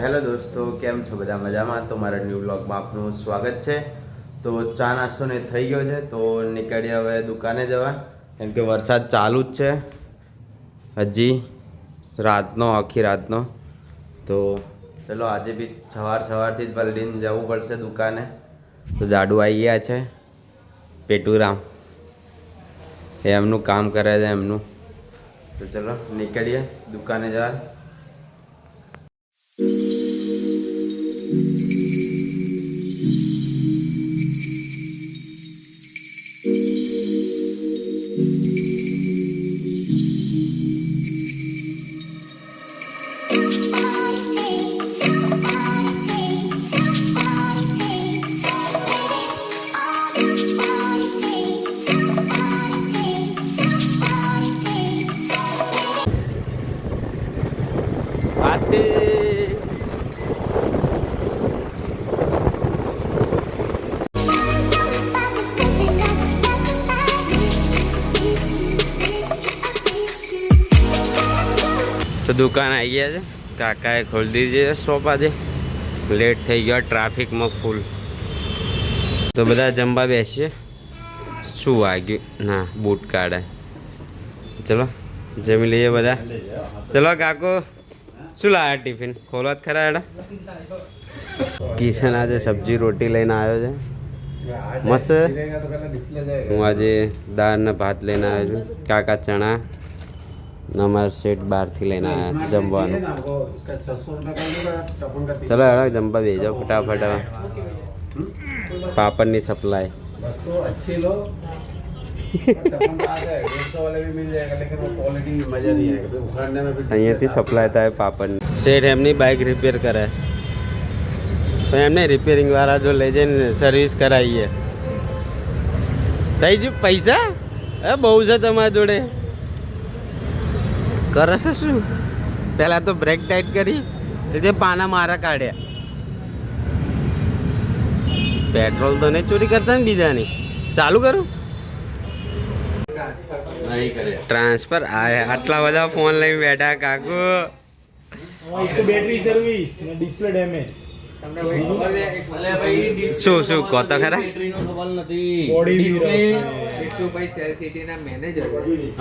Hello દોસ્તો, કેમ છો બધા? મજામાં? તો મારા ન્યૂ બ્લોગમાં આપનું સ્વાગત છે. તો ચા નાસ્તો ને થઈ ગયો છે, તો નીકળીએ હવે દુકાને જવા, કેમ કે વરસાદ ચાલુ જ છે હજી રાતનો, આખી રાતનો. તો ચલો આજે બી સવારથી જ પલડીને જવું પડશે દુકાને. તો જાડુ આવી ગયા છે, પેટુરામ, એમનું કામ કરે છે એમનું. તો ચલો નીકળીએ દુકાને જવા. તો દુકાન આવી ગયા છે, કાકાએ ખોલી દીધી છે શોપ. આજે લેટ થઈ ગયો, ટ્રાફિકમાં ફૂલ. તો બધા જમવા બેસીએ. શું વાગ્યું? ના, બૂટ કાઢે. ચલો જમી લઈએ બધા. ચલો કાકો, શું લાવ્યા ટિફિન? ખોલો જ ખરા એડા. કિશન આજે સબ્જી રોટી લઈને આવ્યો છે મસ્ત. હું આજે દાળ ને ભાત લઈને આવ્યો છું. કાકા ચણા. અમારા શેઠ બહારથી લઈને આવ્યા જમવાનું. ચલો હેડો જમવા બેસી જાઓ ફટાફટ. પાપડની સપ્લાય અહીંયાથી સપ્લાય થાય પાપડની. શેઠ એમની બાઇક રિપેર કરે, તો એમને રિપેરિંગ વાળા જો લઈ જઈને સર્વિસ કરાવીએ. થઈ ગયું પૈસા? બહુ છે તમારી જોડે. કરશે શું? પહેલાં તો બ્રેક ટાઈટ કરી એટલે પાના મારા કાઢ્યા. પેટ્રોલ તો નહીં ચોરી કરતા ને બીજાની. ચાલુ કરું ટ્રાન્સફર. આટલા બધા ફોન લઈને બેઠા કાકુ. બેટરી સર્વિસ ને ડિસ્પ્લે ડેમેજ. શું કહો તો ખરા?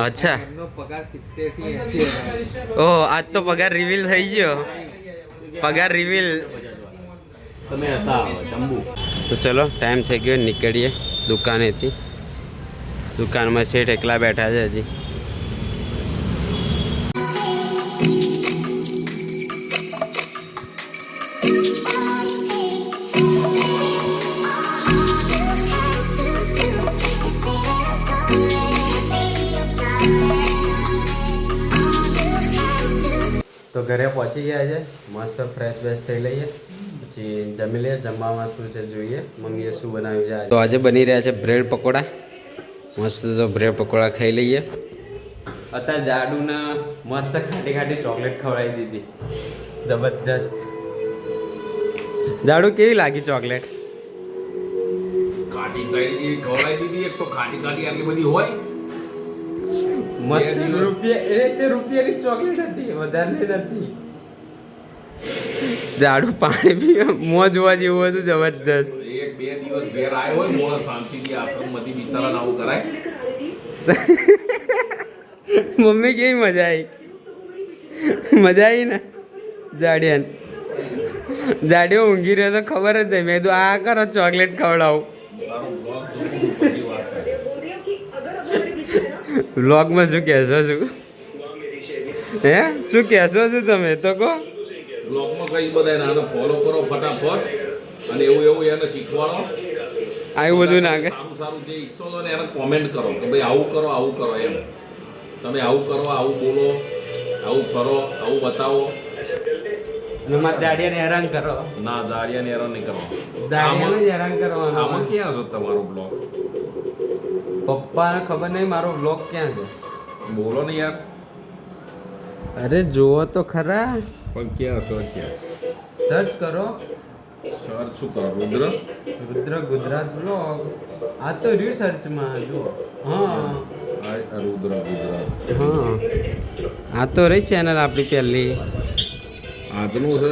અચ્છા, ઓહ આજ તો પગાર રિવીલ થઈ ગયો. પગાર રિવીલ. તો ચલો ટાઈમ થઈ ગયો, નીકળીએ દુકાનેથી. દુકાનમાં શેઠ એકલા બેઠા છે હજી. તો ઘરે પહોંચી ગયા છે, મસ્ત ફ્રેશ બેશ થઈ લઈએ, પછી જમી લઈએ. જમવામાં શું છે જોઈએ, મમ્મીએ શું બનાવ્યું છે. તો આજે બની રહ્યા છે બ્રેડ પકોડા. મસ્ત તો બ્રેડ પકોડા ખાઈ લઈએ. અત્યારે જાડુને મસ્ત ખાટી ખાટી ચોકલેટ ખવડાવી દીધી, જબરજસ્ત. જાડુ કેવી લાગી ચોકલેટ? ખાટી ખવડાવી દીધી. એક તો ખાટી ખાટી આટલી બધી હોય. મસ્ત રૂપિયાની ચોકલેટ હતી, વધારે નથી. જાડુ પાણી પીવા મોં જોવા જેવું હતું, જબરજસ્ત. એક બે દિવસ ઘેર આવ્યો હોય મોણસ શાંતિથી આશ્રમમાંથી બિચારાને આવું કરાય. મમ્મી કેવી મજા આવી? મજા આવી ને? જાડિયો ઊંઘી રહ્યો તો ખબર જ નહીં. મેં કીધું આ કરો ચોકલેટ ખવડાવું. વ્લોગમાં શું કહેશો? શું કહેશો તમે તો કહો. બ્લોગમાં કઈ બધા આને ફોલો કરો ફટાફટ, અને એવું એને શીખવાડો. આવું બધું નાખે. સારું જે ઈચ્છો છો ને એને કોમેન્ટ કરો કે ભાઈ આવું કરો એમ. તમે આવું કરો, આવું બોલો, આવું કરો, આવું બતાવો. જાડિયાને હેરાન કરો ના, જાડિયાને હેરાન નહીં કરો. હેરાન કરવાનું. આમાં ક્યાં છો તમારો બ્લોગ? પપ્પાને ખબર નહીં મારો બ્લોગ ક્યાં છે. બોલો ને યાર. અરે જોવો તો ખરા. પણ ક્યાં છો? ક્યાં સર્ચ કરો. સર્ચ શું કરો? રુદ્ર ગુજરાત બ્લોગ. આ તો રહ્યું સર્ચમાં. જુઓ. હા, રુદ્ર ગુજરાત. હા, આ તો રહી ચેનલ આપણી પહેલી. આજનું છે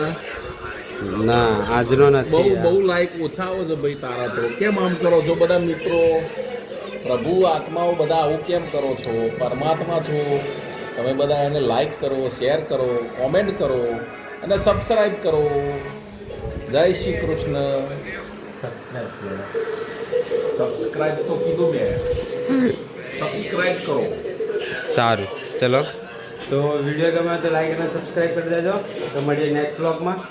ના આજનો બહુ નથી બહુ લાઈક ઓછા આવે છે ભાઈ તારા તો કેમ આમ કરો છો બધા મિત્રો પ્રભુ આત્માઓ બધા આવું કેમ કરો છો પરમાત્મા છો તમે બધા એને લાઈક કરો શેર કરો કોમેન્ટ કરો અને સબસ્ક્રાઈબ કરો જય શ્રી કૃષ્ણ સબસ્ક્રાઈબ તો કીધું મેં સબસ્ક્રાઈબ કરો સારું ચલો તો વિડીયો ગમે તો લાઈક અને સબસ્ક્રાઈબ કરી દેજો તો મળીએ નેક્સ્ટ બ્લોગમાં